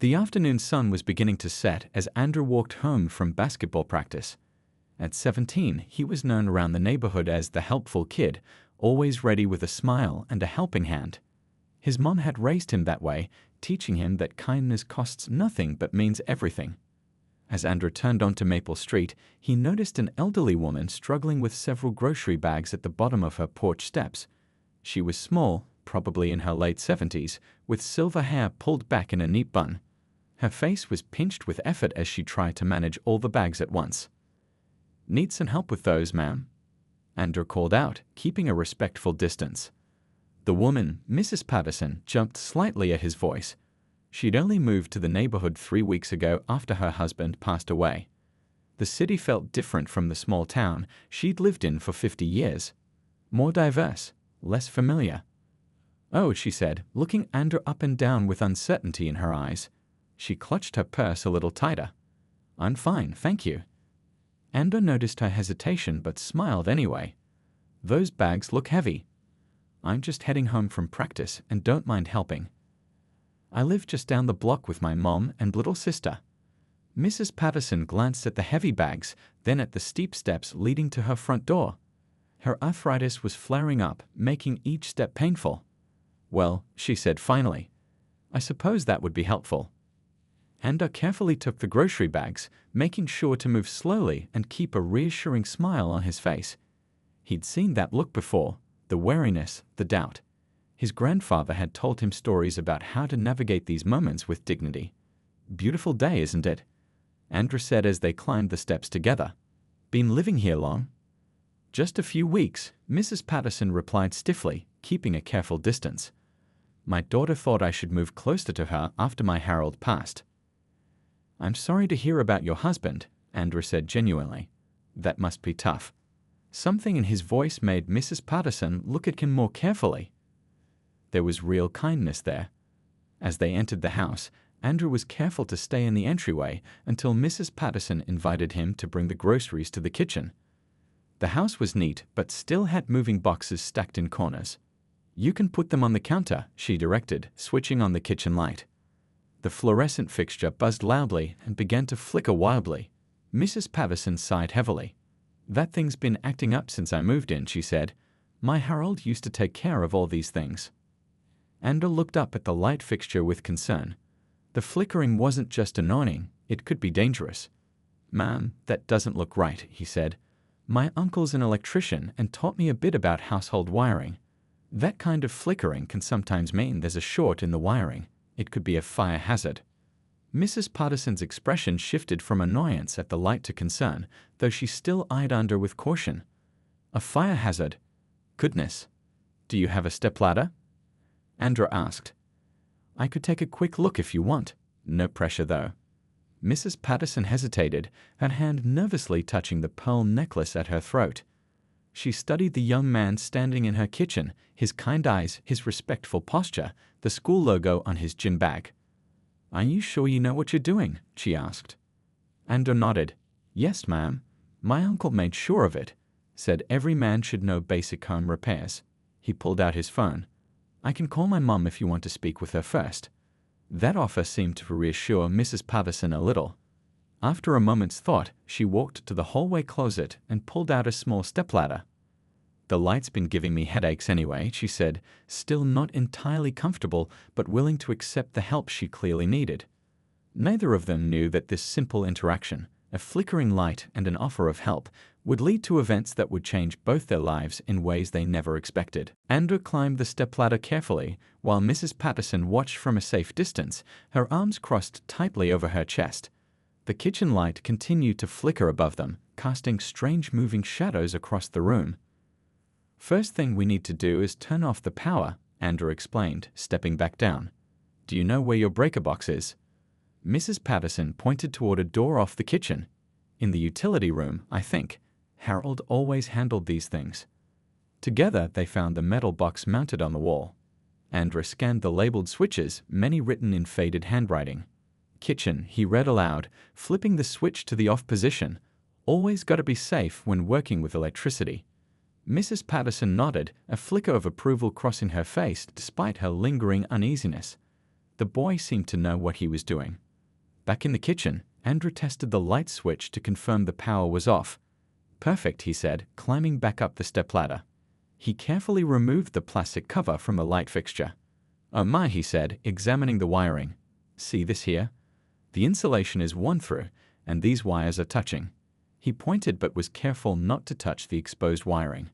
The afternoon sun was beginning to set as Andrew walked home from basketball practice. At 17, he was known around the neighborhood as the helpful kid, always ready with a smile and a helping hand. His mom had raised him that way, teaching him that kindness costs nothing but means everything. As Andrew turned onto Maple Street, he noticed an elderly woman struggling with several grocery bags at the bottom of her porch steps. She was small, probably in her late 70s, with silver hair pulled back in a neat bun. Her face was pinched with effort as she tried to manage all the bags at once. "Need some help with those, ma'am?" Andrew called out, keeping a respectful distance. The woman, Mrs. Patterson, jumped slightly at his voice. She'd only moved to the neighborhood 3 weeks ago after her husband passed away. The city felt different from the small town she'd lived in for 50 years. More diverse, less familiar. "Oh," she said, looking Andrew up and down with uncertainty in her eyes. She clutched her purse a little tighter. "I'm fine, thank you." Andrew noticed her hesitation but smiled anyway. "Those bags look heavy." "I'm just heading home from practice and don't mind helping. I live just down the block with my mom and little sister." Mrs. Patterson glanced at the heavy bags, then at the steep steps leading to her front door. Her arthritis was flaring up, making each step painful. "Well," she said finally, "I suppose that would be helpful." Andrew carefully took the grocery bags, making sure to move slowly and keep a reassuring smile on his face. He'd seen that look before, the wariness, the doubt. His grandfather had told him stories about how to navigate these moments with dignity. "Beautiful day, isn't it?" Andrew said as they climbed the steps together. "Been living here long?" "Just a few weeks," Mrs. Patterson replied stiffly, keeping a careful distance. "My daughter thought I should move closer to her after my Harold passed." "I'm sorry to hear about your husband," Andrew said genuinely. "That must be tough." Something in his voice made Mrs. Patterson look at him more carefully. There was real kindness there. As they entered the house, Andrew was careful to stay in the entryway until Mrs. Patterson invited him to bring the groceries to the kitchen. The house was neat but still had moving boxes stacked in corners. "You can put them on the counter," she directed, switching on the kitchen light. The fluorescent fixture buzzed loudly and began to flicker wildly. Mrs. Patterson sighed heavily. "That thing's been acting up since I moved in," she said. "My Harold used to take care of all these things." Andrew looked up at the light fixture with concern. The flickering wasn't just annoying, it could be dangerous. "Ma'am, that doesn't look right," he said. "My uncle's an electrician and taught me a bit about household wiring. That kind of flickering can sometimes mean there's a short in the wiring. It could be a fire hazard." Mrs. Patterson's expression shifted from annoyance at the light to concern, though she still eyed Andrew with caution. "A fire hazard? Goodness. Do you have a stepladder?" Andrew asked. "I could take a quick look if you want. No pressure, though." Mrs. Patterson hesitated, her hand nervously touching the pearl necklace at her throat. She studied the young man standing in her kitchen, his kind eyes, his respectful posture, the school logo on his gym bag. "Are you sure you know what you're doing?" she asked. Andrew nodded. "Yes, ma'am. My uncle made sure of it. Said every man should know basic home repairs." He pulled out his phone. "I can call my mom if you want to speak with her first." That offer seemed to reassure Mrs. Patterson a little. After a moment's thought, she walked to the hallway closet and pulled out a small stepladder. "The light's been giving me headaches anyway," she said, still not entirely comfortable but willing to accept the help she clearly needed. Neither of them knew that this simple interaction, a flickering light and an offer of help, would lead to events that would change both their lives in ways they never expected. Andrew climbed the stepladder carefully, while Mrs. Patterson watched from a safe distance, her arms crossed tightly over her chest. The kitchen light continued to flicker above them, casting strange moving shadows across the room. "First thing we need to do is turn off the power," Andrew explained, stepping back down. "Do you know where your breaker box is?" Mrs. Patterson pointed toward a door off the kitchen. "In the utility room, I think. Harold always handled these things." Together, they found the metal box mounted on the wall. Andrew scanned the labeled switches, many written in faded handwriting. "Kitchen," he read aloud, flipping the switch to the off position. "Always gotta be safe when working with electricity." Mrs. Patterson nodded, a flicker of approval crossing her face despite her lingering uneasiness. The boy seemed to know what he was doing. Back in the kitchen, Andrew tested the light switch to confirm the power was off. "Perfect," he said, climbing back up the stepladder. He carefully removed the plastic cover from the light fixture. "Oh my," he said, examining the wiring. "See this here? The insulation is worn through, and these wires are touching." He pointed but was careful not to touch the exposed wiring.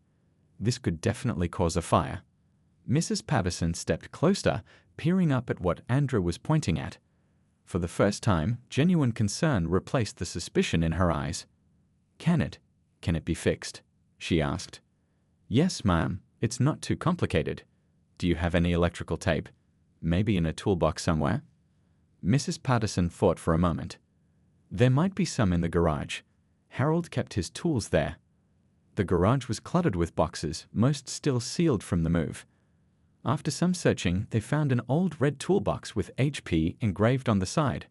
This could definitely cause a fire. Mrs. Patterson stepped closer, peering up at what Andrew was pointing at. For the first time, genuine concern replaced the suspicion in her eyes. Can it be fixed?" she asked. "Yes, ma'am. It's not too complicated. Do you have any electrical tape? Maybe in a toolbox somewhere?" Mrs. Patterson thought for a moment. There might be some in the garage. Harold kept his tools there. The garage was cluttered with boxes, most still sealed from the move. After some searching, they found an old red toolbox with HP engraved on the side.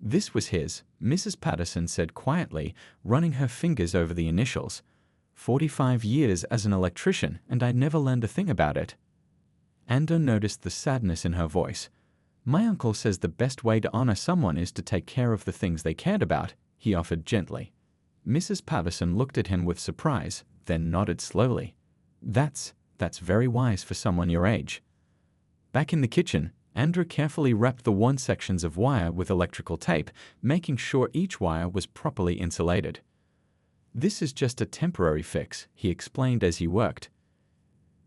"This was his," Mrs. Patterson said quietly, running her fingers over the initials. 45 years as an electrician, and I never learned a thing about it." Andrew noticed the sadness in her voice. "My uncle says the best way to honor someone is to take care of the things they cared about," he offered gently. Mrs. Patterson looked at him with surprise, then nodded slowly. That's very wise for someone your age." Back in the kitchen, Andrew carefully wrapped the worn sections of wire with electrical tape, making sure each wire was properly insulated. "This is just a temporary fix," he explained as he worked.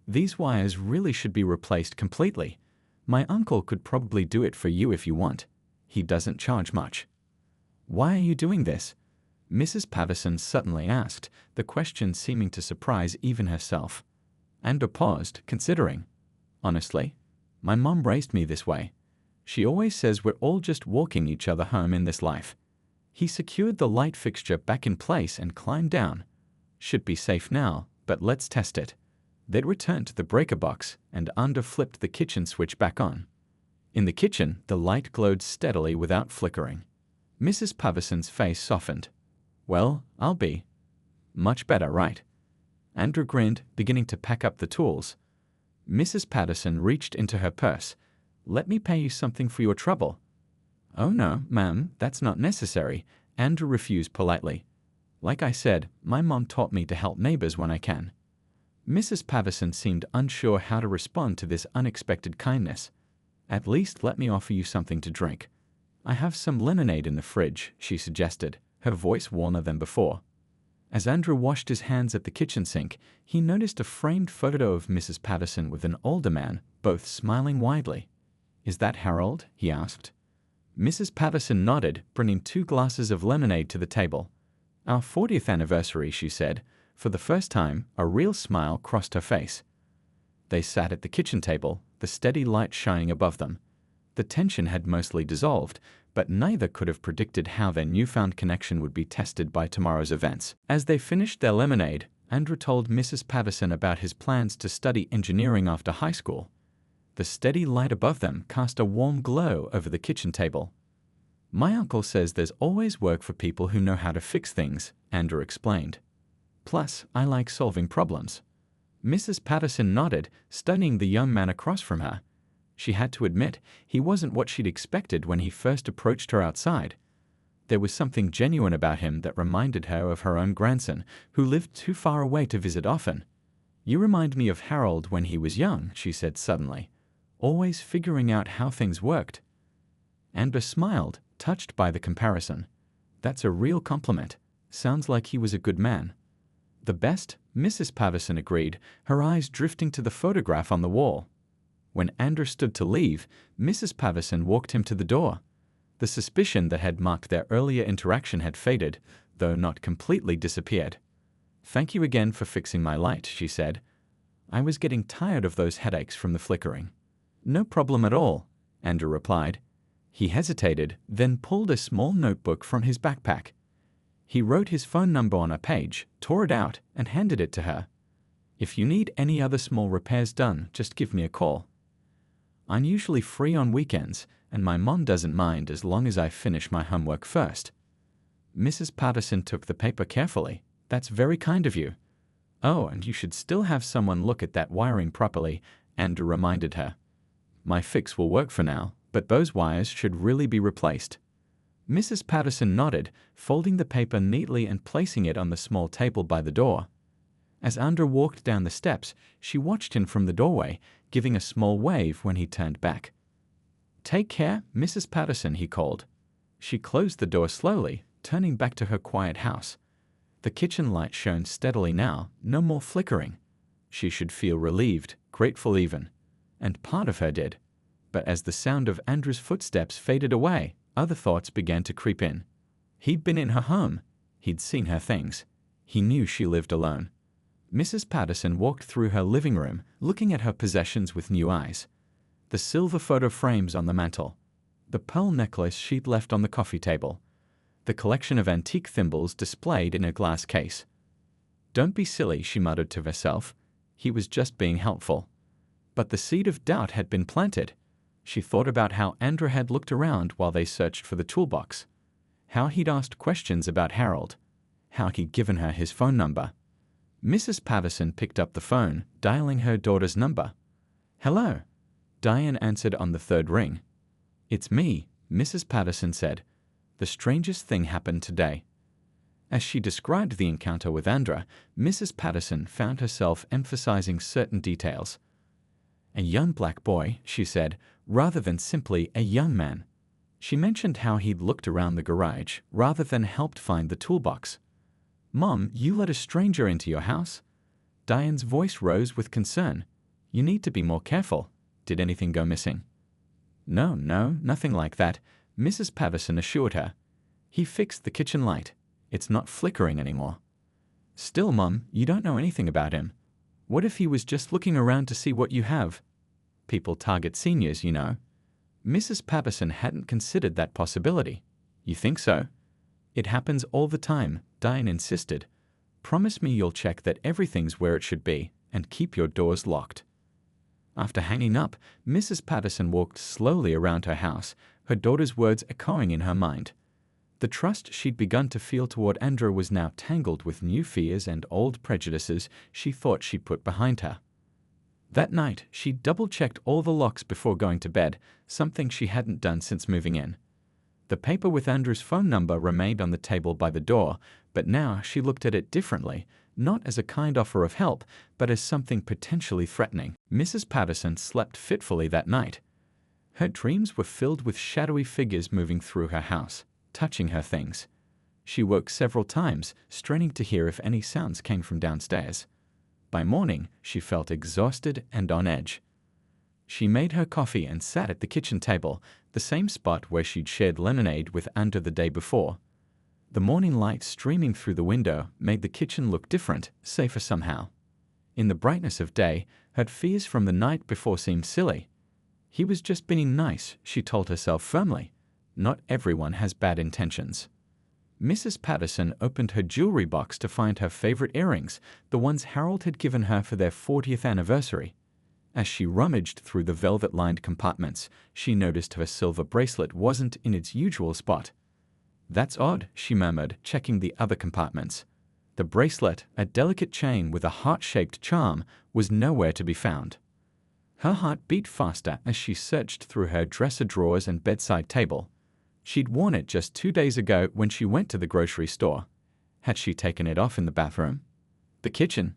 "These wires really should be replaced completely. My uncle could probably do it for you if you want. He doesn't charge much." "Why are you doing this?" Mrs. Patterson suddenly asked, the question seeming to surprise even herself. Andrew paused, considering. "Honestly, my mom raised me this way. She always says we're all just walking each other home in this life." He secured the light fixture back in place and climbed down. "Should be safe now, but let's test it." They'd returned to the breaker box, and Andrew flipped the kitchen switch back on. In the kitchen, the light glowed steadily without flickering. Mrs. Patterson's face softened. "Well, I'll be much better, right?" Andrew grinned, beginning to pack up the tools. Mrs. Patterson reached into her purse. "Let me pay you something for your trouble." "Oh no, ma'am, that's not necessary," Andrew refused politely. "Like I said, my mom taught me to help neighbors when I can." Mrs. Patterson seemed unsure how to respond to this unexpected kindness. "At least let me offer you something to drink. I have some lemonade in the fridge," she suggested, her voice warmer than before. As Andrew washed his hands at the kitchen sink, he noticed a framed photo of Mrs. Patterson with an older man, both smiling widely. "Is that Harold?" he asked. Mrs. Patterson nodded, bringing 2 glasses of lemonade to the table. "Our 40th anniversary," she said. For the first time, a real smile crossed her face. They sat at the kitchen table, the steady light shining above them. The tension had mostly dissolved, but neither could have predicted how their newfound connection would be tested by tomorrow's events. As they finished their lemonade, Andrew told Mrs. Patterson about his plans to study engineering after high school. The steady light above them cast a warm glow over the kitchen table. "My uncle says there's always work for people who know how to fix things," Andrew explained. "Plus, I like solving problems." Mrs. Patterson nodded, studying the young man across from her. She had to admit, he wasn't what she'd expected when he first approached her outside. There was something genuine about him that reminded her of her own grandson, who lived too far away to visit often. "You remind me of Harold when he was young," she said suddenly, "always figuring out how things worked." Andrew smiled, touched by the comparison. "That's a real compliment. Sounds like he was a good man." "The best," Mrs. Patterson agreed, her eyes drifting to the photograph on the wall. When Andrew stood to leave, Mrs. Patterson walked him to the door. The suspicion that had marked their earlier interaction had faded, though not completely disappeared. "Thank you again for fixing my light," she said. "I was getting tired of those headaches from the flickering." "No problem at all," Andrew replied. He hesitated, then pulled a small notebook from his backpack. He wrote his phone number on a page, tore it out, and handed it to her. "If you need any other small repairs done, just give me a call. I'm usually free on weekends, and my mom doesn't mind as long as I finish my homework first." Mrs. Patterson took the paper carefully. "That's very kind of you." "Oh, and you should still have someone look at that wiring properly," Andrew reminded her. "My fix will work for now, but those wires should really be replaced. Mrs. Patterson nodded, folding the paper neatly and placing it on the small table by the door. As Andrew walked down the steps, she watched him from the doorway, giving a small wave when he turned back. "Take care, Mrs. Patterson," he called. She closed the door slowly, turning back to her quiet house. The kitchen light shone steadily now, no more flickering. She should feel relieved, grateful even. And part of her did. But as the sound of Andrew's footsteps faded away, other thoughts began to creep in. He'd been in her home. He'd seen her things. He knew she lived alone. Mrs. Patterson walked through her living room, looking at her possessions with new eyes. The silver photo frames on the mantel. The pearl necklace she'd left on the coffee table. The collection of antique thimbles displayed in a glass case. "Don't be silly," she muttered to herself. He was just being helpful. But the seed of doubt had been planted. She thought about how Andrew had looked around while they searched for the toolbox. How he'd asked questions about Harold. How he'd given her his phone number. Mrs. Patterson picked up the phone, dialing her daughter's number. "Hello." Diane answered on the third ring. "It's me," Mrs. Patterson said. "The strangest thing happened today." As she described the encounter with Andrew, Mrs. Patterson found herself emphasizing certain details. "A young black boy," she said, rather than simply a young man. She mentioned how he'd looked around the garage rather than helped find the toolbox. "Mom, you let a stranger into your house?" Diane's voice rose with concern. "You need to be more careful. Did anything go missing?" No, nothing like that," Mrs. Patterson assured her. "He fixed the kitchen light. It's not flickering anymore." "Still, Mom, you don't know anything about him. What if he was just looking around to see what you have? People target seniors, you know." Mrs. Patterson hadn't considered that possibility. "You think so?" "It happens all the time," Diane insisted. "Promise me you'll check that everything's where it should be, and keep your doors locked." After hanging up, Mrs. Patterson walked slowly around her house, her daughter's words echoing in her mind. The trust she'd begun to feel toward Andrew was now tangled with new fears and old prejudices she thought she'd put behind her. That night, she double-checked all the locks before going to bed, something she hadn't done since moving in. The paper with Andrew's phone number remained on the table by the door, but now she looked at it differently, not as a kind offer of help, but as something potentially threatening. Mrs. Patterson slept fitfully that night. Her dreams were filled with shadowy figures moving through her house, touching her things. She woke several times, straining to hear if any sounds came from downstairs. By morning, she felt exhausted and on edge. She made her coffee and sat at the kitchen table, the same spot where she'd shared lemonade with Andrew the day before. The morning light streaming through the window made the kitchen look different, safer somehow. In the brightness of day, her fears from the night before seemed silly. He was just being nice, she told herself firmly. Not everyone has bad intentions. Mrs. Patterson opened her jewelry box to find her favorite earrings, the ones Harold had given her for their 40th anniversary. As she rummaged through the velvet-lined compartments, she noticed her silver bracelet wasn't in its usual spot. "That's odd," she murmured, checking the other compartments. The bracelet, a delicate chain with a heart-shaped charm, was nowhere to be found. Her heart beat faster as she searched through her dresser drawers and bedside table. She'd worn it just 2 days ago when she went to the grocery store. Had she taken it off in the bathroom? The kitchen?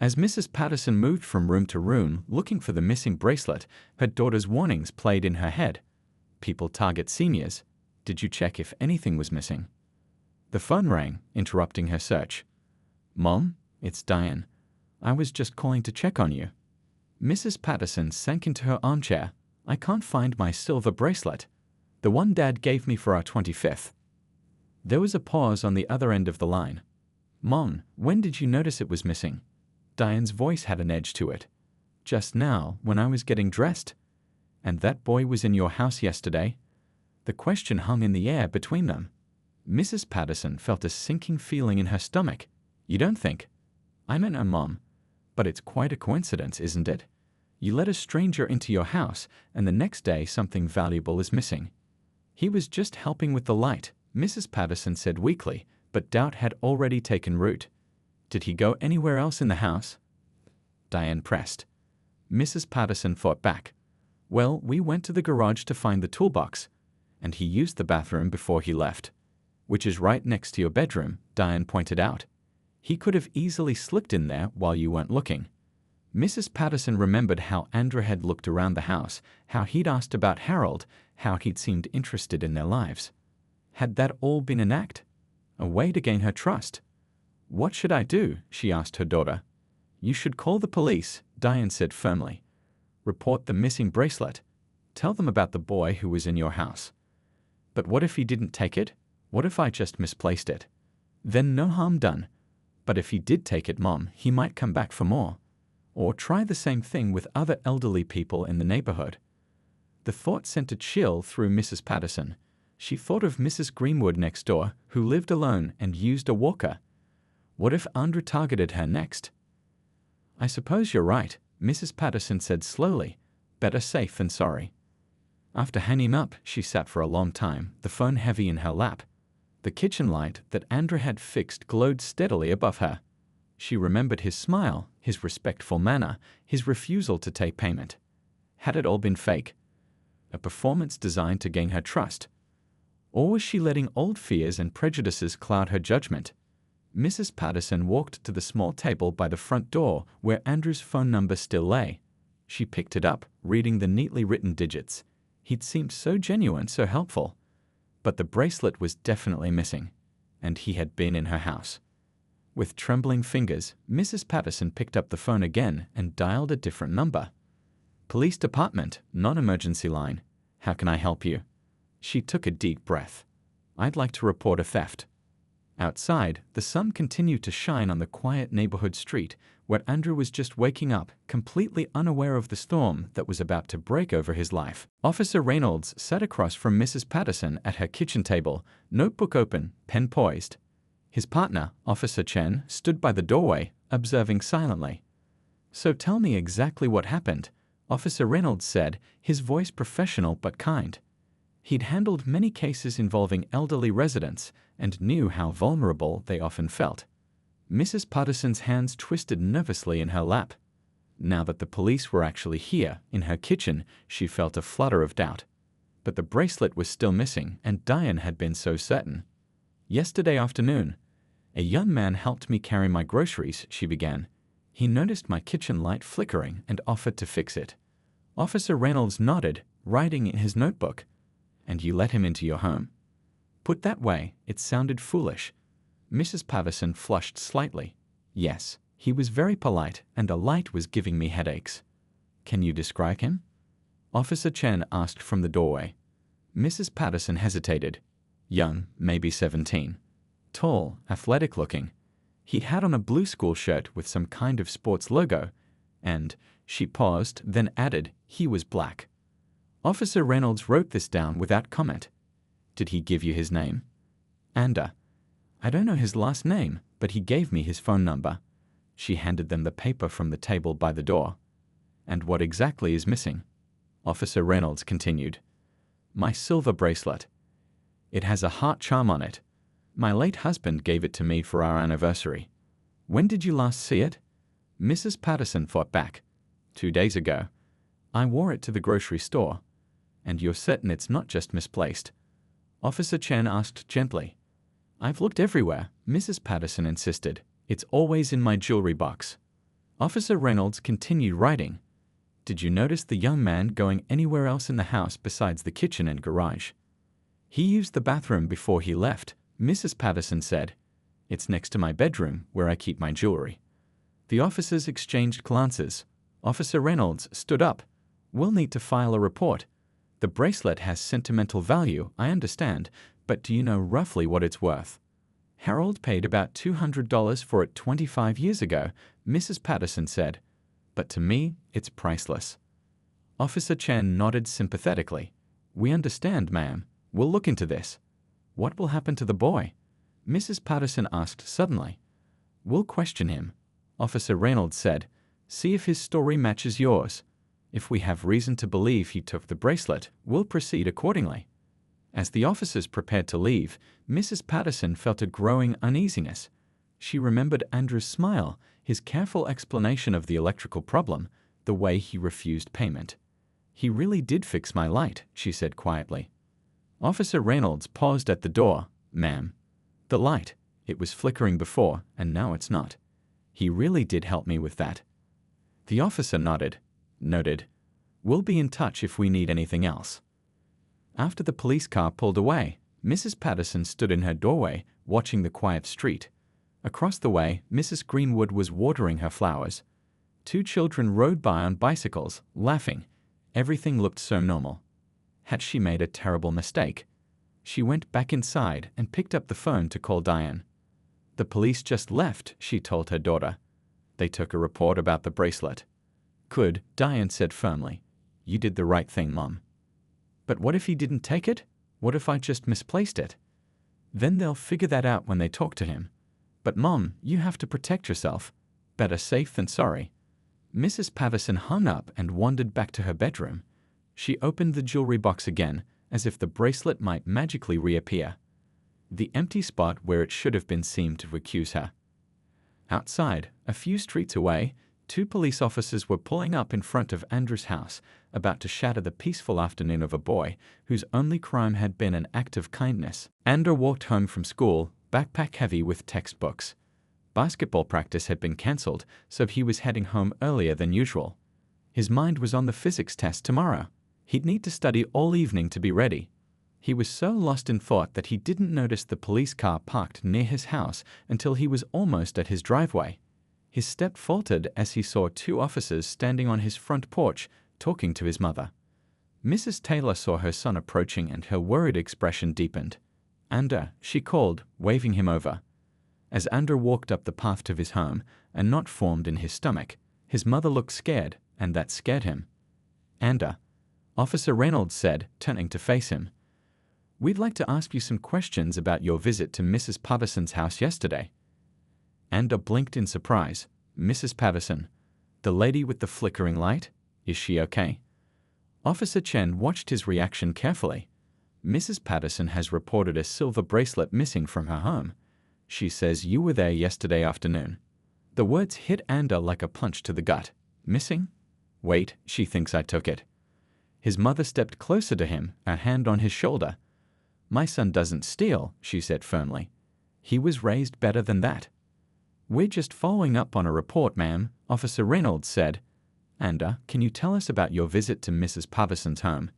As Mrs. Patterson moved from room to room looking for the missing bracelet, her daughter's warnings played in her head. People target seniors. Did you check if anything was missing? The phone rang, interrupting her search. "Mom, it's Diane. I was just calling to check on you." Mrs. Patterson sank into her armchair. "I can't find my silver bracelet. The one Dad gave me for our 25th. There was a pause on the other end of the line. "Mom, when did you notice it was missing?" Diane's voice had an edge to it. "Just now, when I was getting dressed." "And that boy was in your house yesterday?" The question hung in the air between them. Mrs. Patterson felt a sinking feeling in her stomach. "You don't think?" "I meant no, Mom. But it's quite a coincidence, isn't it? You let a stranger into your house, and the next day something valuable is missing." "He was just helping with the light," Mrs. Patterson said weakly, but doubt had already taken root. "Did he go anywhere else in the house?" Diane pressed. Mrs. Patterson fought back. Well, we went to the garage to find the toolbox, and he used the bathroom before he left, which is right next to your bedroom, Diane pointed out. He could have easily slipped in there while you weren't looking. Mrs. Patterson remembered how Andrew had looked around the house, how he'd asked about Harold, how he'd seemed interested in their lives. Had that all been an act? A way to gain her trust? What should I do? She asked her daughter. You should call the police, Diane said firmly. Report the missing bracelet. Tell them about the boy who was in your house. But what if he didn't take it? What if I just misplaced it? Then no harm done. But if he did take it, Mom, he might come back for more. Or try the same thing with other elderly people in the neighborhood. The thought sent a chill through Mrs. Patterson. She thought of Mrs. Greenwood next door, who lived alone and used a walker. What if Andrew targeted her next? I suppose you're right, Mrs. Patterson said slowly. Better safe than sorry. After hanging up, she sat for a long time, the phone heavy in her lap. The kitchen light that Andrew had fixed glowed steadily above her. She remembered his smile, his respectful manner, his refusal to take payment. Had it all been fake? A performance designed to gain her trust? Or was she letting old fears and prejudices cloud her judgment? Mrs. Patterson walked to the small table by the front door where Andrew's phone number still lay. She picked it up, reading the neatly written digits. He'd seemed so genuine, so helpful. But the bracelet was definitely missing, and he had been in her house. With trembling fingers, Mrs. Patterson picked up the phone again and dialed a different number. Police department, non-emergency line. How can I help you? She took a deep breath. I'd like to report a theft. Outside, the sun continued to shine on the quiet neighborhood street where Andrew was just waking up, completely unaware of the storm that was about to break over his life. Officer Reynolds sat across from Mrs. Patterson at her kitchen table, notebook open, pen poised. His partner, Officer Chen, stood by the doorway, observing silently. So tell me exactly what happened, Officer Reynolds said, his voice professional but kind. He'd handled many cases involving elderly residents and knew how vulnerable they often felt. Mrs. Patterson's hands twisted nervously in her lap. Now that the police were actually here, in her kitchen, she felt a flutter of doubt. But the bracelet was still missing, and Diane had been so certain. Yesterday afternoon, a young man helped me carry my groceries, she began. He noticed my kitchen light flickering and offered to fix it. Officer Reynolds nodded, writing in his notebook. And you let him into your home. Put that way, it sounded foolish. Mrs. Patterson flushed slightly. Yes, he was very polite, and a light was giving me headaches. Can you describe him? Officer Chen asked from the doorway. Mrs. Patterson hesitated. Young, maybe 17. Tall, athletic-looking. He had on a blue school shirt with some kind of sports logo, and, she paused, then added, he was black. Officer Reynolds wrote this down without comment. Did he give you his name? Ander. I don't know his last name, but he gave me his phone number. She handed them the paper from the table by the door. And what exactly is missing? Officer Reynolds continued. My silver bracelet. It has a heart charm on it. My late husband gave it to me for our anniversary. When did you last see it? Mrs. Patterson fought back. 2 days ago. I wore it to the grocery store. And you're certain it's not just misplaced? Officer Chen asked gently. I've looked everywhere, Mrs. Patterson insisted. It's always in my jewelry box. Officer Reynolds continued writing. Did you notice the young man going anywhere else in the house besides the kitchen and garage? He used the bathroom before he left, Mrs. Patterson said. It's next to my bedroom, where I keep my jewelry. The officers exchanged glances. Officer Reynolds stood up. We'll need to file a report. The bracelet has sentimental value, I understand, but do you know roughly what it's worth? Harold paid about $200 for it 25 years ago, Mrs. Patterson said. But to me, it's priceless. Officer Chen nodded sympathetically. We understand, ma'am. We'll look into this. What will happen to the boy? Mrs. Patterson asked suddenly. We'll question him, Officer Reynolds said. See if his story matches yours. If we have reason to believe he took the bracelet, we'll proceed accordingly. As the officers prepared to leave, Mrs. Patterson felt a growing uneasiness. She remembered Andrew's smile, his careful explanation of the electrical problem, the way he refused payment. He really did fix my light, she said quietly. Officer Reynolds paused at the door. Ma'am. The light. It was flickering before, and now it's not. He really did help me with that. The officer nodded. Noted. We'll be in touch if we need anything else. After the police car pulled away, Mrs. Patterson stood in her doorway, watching the quiet street. Across the way, Mrs. Greenwood was watering her flowers. 2 children rode by on bicycles, laughing. Everything looked so normal. Had she made a terrible mistake? She went back inside and picked up the phone to call Diane. The police just left, she told her daughter. They took a report about the bracelet. Good, Diane said firmly. You did the right thing, Mom. But what if he didn't take it? What if I just misplaced it? Then they'll figure that out when they talk to him. But Mom, you have to protect yourself. Better safe than sorry. Mrs. Patterson hung up and wandered back to her bedroom. She opened the jewelry box again, as if the bracelet might magically reappear. The empty spot where it should have been seemed to accuse her. Outside, a few streets away, 2 police officers were pulling up in front of Andrew's house, about to shatter the peaceful afternoon of a boy whose only crime had been an act of kindness. Andrew walked home from school, backpack heavy with textbooks. Basketball practice had been cancelled, so he was heading home earlier than usual. His mind was on the physics test tomorrow. He'd need to study all evening to be ready. He was so lost in thought that he didn't notice the police car parked near his house until he was almost at his driveway. His step faltered as he saw 2 officers standing on his front porch, talking to his mother. Mrs. Taylor saw her son approaching and her worried expression deepened. Andrew, she called, waving him over. As Andrew walked up the path to his home, a knot formed in his stomach. His mother looked scared, and that scared him. Andrew, Officer Reynolds said, turning to face him. We'd like to ask you some questions about your visit to Mrs. Patterson's house yesterday. Andrew blinked in surprise. Mrs. Patterson, the lady with the flickering light? Is she okay? Officer Chen watched his reaction carefully. Mrs. Patterson has reported a silver bracelet missing from her home. She says you were there yesterday afternoon. The words hit Andrew like a punch to the gut. Missing? Wait, she thinks I took it. His mother stepped closer to him, a hand on his shoulder. My son doesn't steal, she said firmly. He was raised better than that. We're just following up on a report, ma'am, Officer Reynolds said. Andrew, can you tell us about your visit to Mrs. Patterson's home?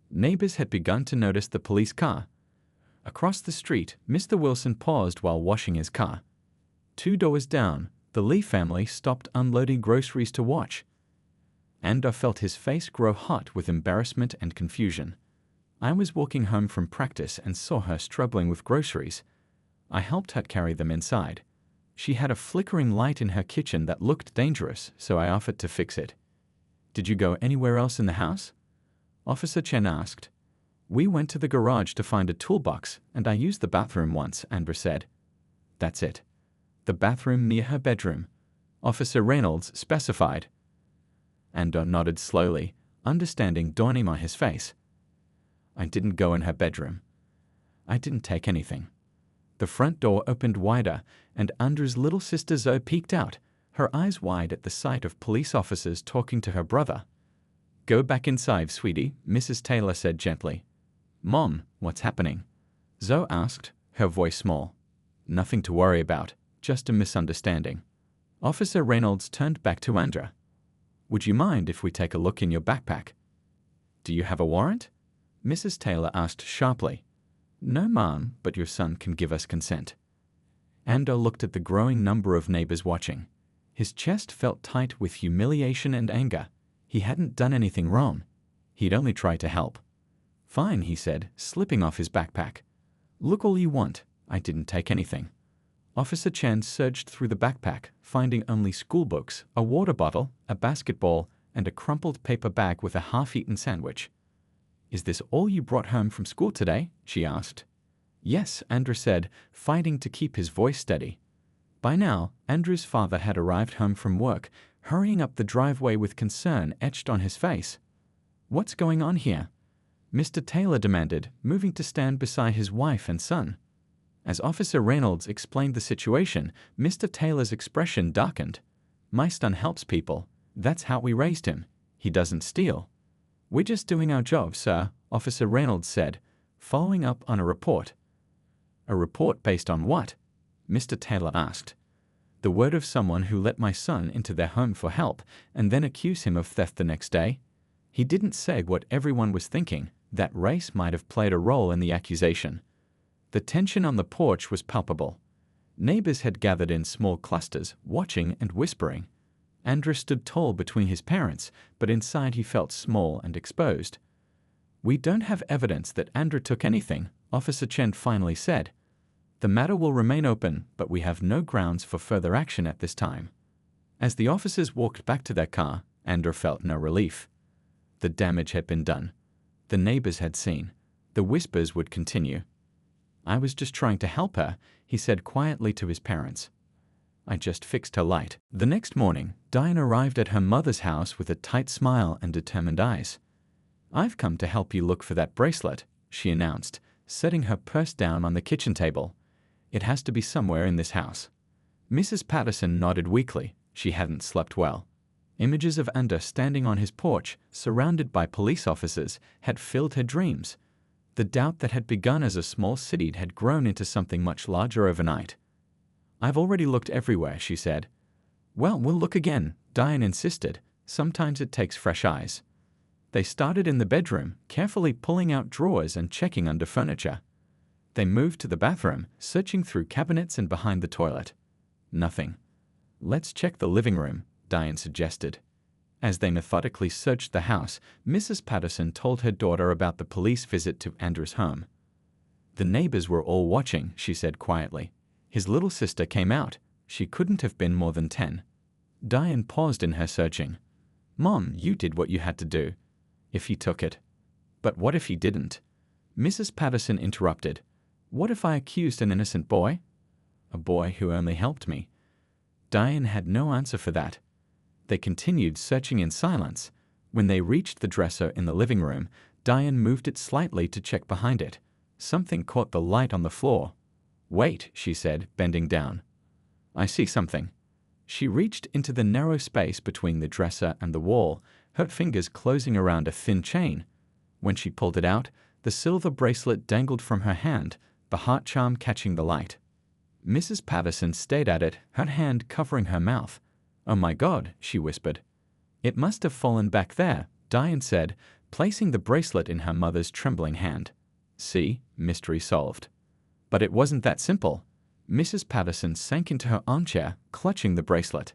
Neighbors had begun to notice the police car. Across the street, Mr. Wilson paused while washing his car. 2 doors down, the Lee family stopped unloading groceries to watch. Andrew felt his face grow hot with embarrassment and confusion. I was walking home from practice and saw her struggling with groceries. I helped her carry them inside. She had a flickering light in her kitchen that looked dangerous, so I offered to fix it. Did you go anywhere else in the house? Officer Chen asked. We went to the garage to find a toolbox, and I used the bathroom once, Andrew said. That's it. The bathroom near her bedroom. Officer Reynolds specified. Andrew nodded slowly, understanding dawning on his face. I didn't go in her bedroom. I didn't take anything. The front door opened wider, and Andrew's little sister Zoe peeked out, her eyes wide at the sight of police officers talking to her brother. Go back inside, sweetie, Mrs. Taylor said gently. Mom, what's happening? Zoe asked, her voice small. Nothing to worry about, just a misunderstanding. Officer Reynolds turned back to Andrew. Would you mind if we take a look in your backpack? Do you have a warrant? Mrs. Taylor asked sharply. No, ma'am, but your son can give us consent. Andrew looked at the growing number of neighbors watching. His chest felt tight with humiliation and anger. He hadn't done anything wrong. He'd only tried to help. Fine, he said, slipping off his backpack. Look all you want. I didn't take anything. Officer Chen searched through the backpack, finding only school books, a water bottle, a basketball, and a crumpled paper bag with a half-eaten sandwich. Is this all you brought home from school today? She asked. Yes, Andrew said, fighting to keep his voice steady. By now, Andrew's father had arrived home from work, hurrying up the driveway with concern etched on his face. What's going on here? Mr. Taylor demanded, moving to stand beside his wife and son. As Officer Reynolds explained the situation, Mr. Taylor's expression darkened. My son helps people. That's how we raised him. He doesn't steal. "We're just doing our job, sir," Officer Reynolds said, following up on a report. "A report based on what?" Mr. Taylor asked. "The word of someone who let my son into their home for help and then accuse him of theft the next day. He didn't say what everyone was thinking, that race might have played a role in the accusation." The tension on the porch was palpable. Neighbors had gathered in small clusters, watching and whispering. Andrew stood tall between his parents, but inside he felt small and exposed. "We don't have evidence that Andrew took anything," Officer Chen finally said. "The matter will remain open, but we have no grounds for further action at this time." As the officers walked back to their car, Andrew felt no relief. The damage had been done. The neighbors had seen. The whispers would continue. "I was just trying to help her," he said quietly to his parents. "I just fixed her light." The next morning, Diane arrived at her mother's house with a tight smile and determined eyes. "I've come to help you look for that bracelet," she announced, setting her purse down on the kitchen table. "It has to be somewhere in this house." Mrs. Patterson nodded weakly. She hadn't slept well. Images of Andrew standing on his porch, surrounded by police officers, had filled her dreams. The doubt that had begun as a small city had grown into something much larger overnight. "I've already looked everywhere," she said. "Well, we'll look again," Diane insisted. "Sometimes it takes fresh eyes." They started in the bedroom, carefully pulling out drawers and checking under furniture. They moved to the bathroom, searching through cabinets and behind the toilet. Nothing. "Let's check the living room," Diane suggested. As they methodically searched the house, Mrs. Patterson told her daughter about the police visit to Andrew's home. "The neighbors were all watching," she said quietly. "His little sister came out. She couldn't have been more than 10. Diane paused in her searching. "Mom, you did what you had to do. If he took it." "But what if he didn't?" Mrs. Patterson interrupted. "What if I accused an innocent boy?" "A boy who only helped me." Diane had no answer for that. They continued searching in silence. When they reached the dresser in the living room, Diane moved it slightly to check behind it. Something caught the light on the floor. "Wait," she said, bending down. "I see something." She reached into the narrow space between the dresser and the wall, her fingers closing around a thin chain. When she pulled it out, the silver bracelet dangled from her hand, the heart charm catching the light. Mrs. Patterson stared at it, her hand covering her mouth. "Oh my God," she whispered. "It must have fallen back there," Diane said, placing the bracelet in her mother's trembling hand. "See, mystery solved." But it wasn't that simple. Mrs. Patterson sank into her armchair, clutching the bracelet.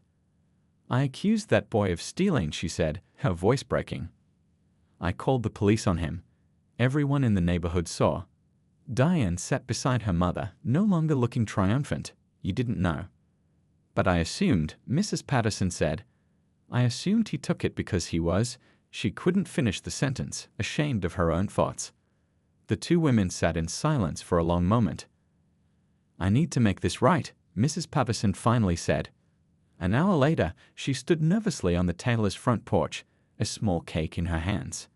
"I accused that boy of stealing," she said, her voice breaking. "I called the police on him. Everyone in the neighborhood saw." Diane sat beside her mother, no longer looking triumphant. "You didn't know." "But I assumed," Mrs. Patterson said. "I assumed he took it because he was—" She couldn't finish the sentence, ashamed of her own thoughts. The two women sat in silence for a long moment. "I need to make this right," Mrs. Patterson finally said. An hour later, she stood nervously on the Taylor's front porch, a small cake in her hands.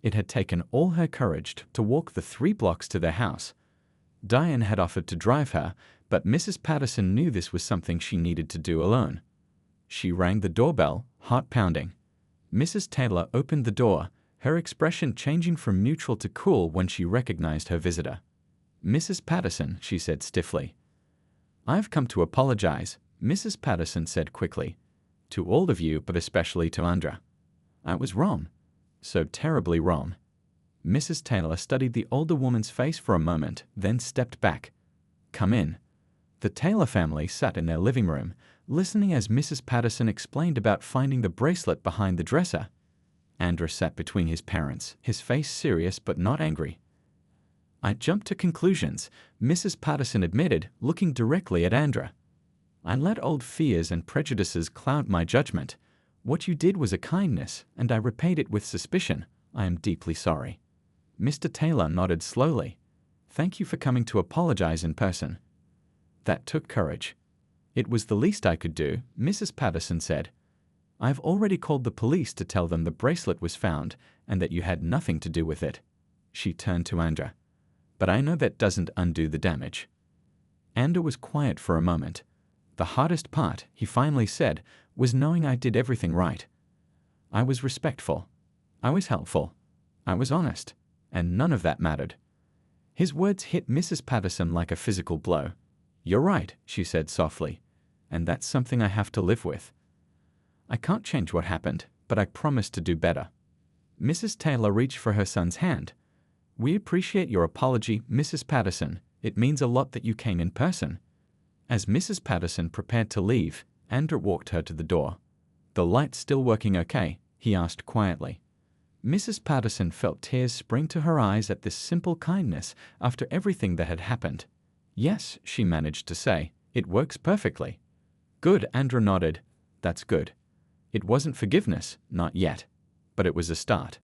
It had taken all her courage to walk the 3 blocks to their house. Diane had offered to drive her, but Mrs. Patterson knew this was something she needed to do alone. She rang the doorbell, heart pounding. Mrs. Taylor opened the door, her expression changing from neutral to cool when she recognized her visitor. "Mrs. Patterson," she said stiffly. "I've come to apologize," Mrs. Patterson said quickly. "To all of you, but especially to Andrew. I was wrong. So terribly wrong." Mrs. Taylor studied the older woman's face for a moment, then stepped back. "Come in." The Taylor family sat in their living room, listening as Mrs. Patterson explained about finding the bracelet behind the dresser. Andrew sat between his parents, his face serious but not angry. "I jumped to conclusions," Mrs. Patterson admitted, looking directly at Andrew. "I let old fears and prejudices cloud my judgment. What you did was a kindness, and I repaid it with suspicion. I am deeply sorry." Mr. Taylor nodded slowly. "Thank you for coming to apologize in person." That took courage. "It was the least I could do," Mrs. Patterson said. "I've already called the police to tell them the bracelet was found and that you had nothing to do with it." She turned to Andrew. "But I know that doesn't undo the damage." Andrew was quiet for a moment. "The hardest part," he finally said, "was knowing I did everything right. I was respectful. I was helpful. I was honest. And none of that mattered. His words hit Mrs. Patterson like a physical blow. "You're right," she said softly. "And that's something I have to live with. I can't change what happened, but I promise to do better." Mrs. Taylor reached for her son's hand. "We appreciate your apology, Mrs. Patterson. It means a lot that you came in person." As Mrs. Patterson prepared to leave, Andrew walked her to the door. "The light's still working okay?" he asked quietly. Mrs. Patterson felt tears spring to her eyes at this simple kindness after everything that had happened. "Yes," she managed to say, "it works perfectly." "Good," Andrew nodded. "That's good. It wasn't forgiveness, not yet. But it was a start."